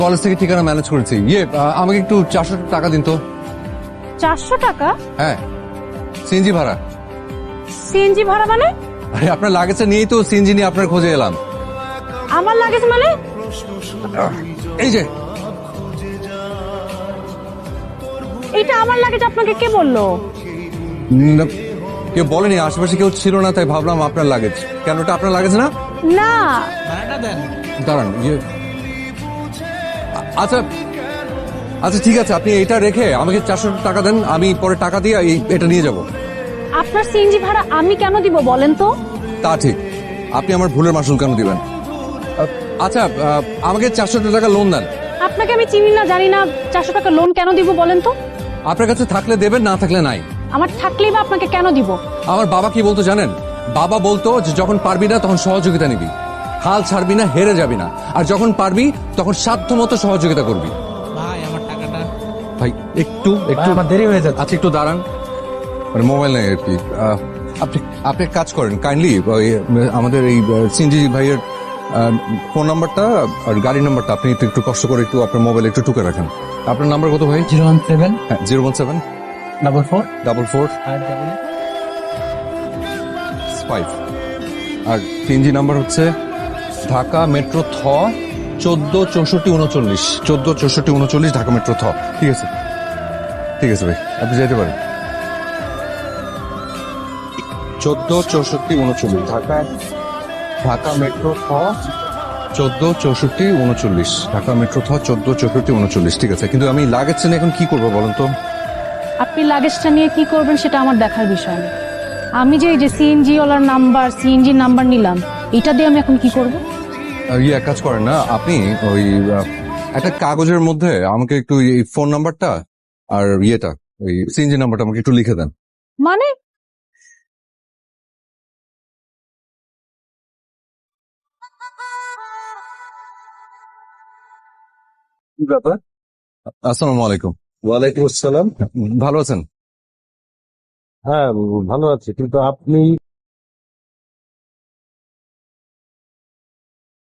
College থেকে ঠিকানা manage করেছি। আমাকে একটু 400 টাকা দিন তো। 400 টাকা? হ্যাঁ, সিএনজি ভাড়া। সিএনজি ভাড়া মানে? আরে আপনার লাগেজটা নিয়েই তো সিএনজি নিয়ে আপনার খোঁজে এলাম। আমার লাগেজ মানে? এই যে এটা আমার লাগেজ, আপনাকে কে বললো? না, কেউ বলেনি, আশেপাশে কেউ ছিল না, তাই ভাবলাম আপনার লাগেজ। কেন, ওটা আপনার লাগেজ না? না। দাঁড়ান, আচ্ছা আচ্ছা ঠিক আছে, আপনি এটা রেখে আমাকে 400 টাকা দেন, আমি পরে টাকা দিয়ে এটা নিয়ে যাব। আপনার সিএনজি ভাড়া আমি কেন দিব বলেন তো? তা ঠিক, আপনি আমার ভুলের মাসুল কেন দিবেন? আচ্ছা, আমাকে 400 টাকা লোন দেন। আপনাকে আমি চিনি না, জানি না, 400 টাকা লোন কেন দিব বলেন তো? আপনার কাছে থাকলে দেবেন, না থাকলে নাই। আমার থাকলেই বা আপনাকে কেন দিব? আমার বাবা কি বলতো জানেন? বাবা বলতো যে যখন পারবি না তখন সহযোগিতা নিবি, হাল ছাড়বি না, হেরে যাবি না, আর যখন পারবি তখন সাধ্যমতো সহযোগিতা করবি। ভাই আমার টাকাটা। ভাই একটু একটু আমার দেরি হয়ে যাচ্ছে। আচ্ছা একটু দাঁড়ান, মানে মোবাইল নেই আর কি। আপনি আপনি এক কাজ করেন, কাইন্ডলি আমাদের এই সিনজি ভাইয়ের ফোন নাম্বারটা আর গাড়ি নাম্বারটা আপনি একটু একটু কষ্ট করে একটু আপনার মোবাইলে একটু টুকে রাখেন। আপনার নাম্বার কত ভাই? 017 হ্যাঁ, 017 44 44 5। আর সিএনজি নাম্বার হচ্ছে ঢাকা মেট্রো থ 14 64 39 14 64 39 ঢাকা মেট্রো থ। ঠিক আছে ঠিক আছে ভাই, আপনি যেতে পারেন। 14 64 39 ঢাকা ঢাকা মেট্রো থ 14 64 39 ঢাকা মেট্রো থ 14 64 39। ঠিক আছে, কিন্তু আমি লাগেজটা নিয়ে এখন কি করবো বলেন তো? আপনি লাগেজটা নিয়ে কি করবেন সেটা আমার দেখার বিষয় না। আমি যে এই যে সিএনজি ওয়ালার নাম্বার, সিএনজি নাম্বার নিলাম, এটা দিয়ে আমি এখন কি করব? এক কাজ করেন না আপনি, ওই একটা কাগজের মধ্যে আমাকে একটু এই ফোন নাম্বারটা আর ওই সিএনজি নাম্বারটা আমাকে একটু লিখে দেন। মানে? কি ব্যাপার? আসসালামু আলাইকুম। ওয়ালাইকুম আসসালাম। ভালো আছেন? হ্যাঁ, ভালো আছি, কিন্তু আপনি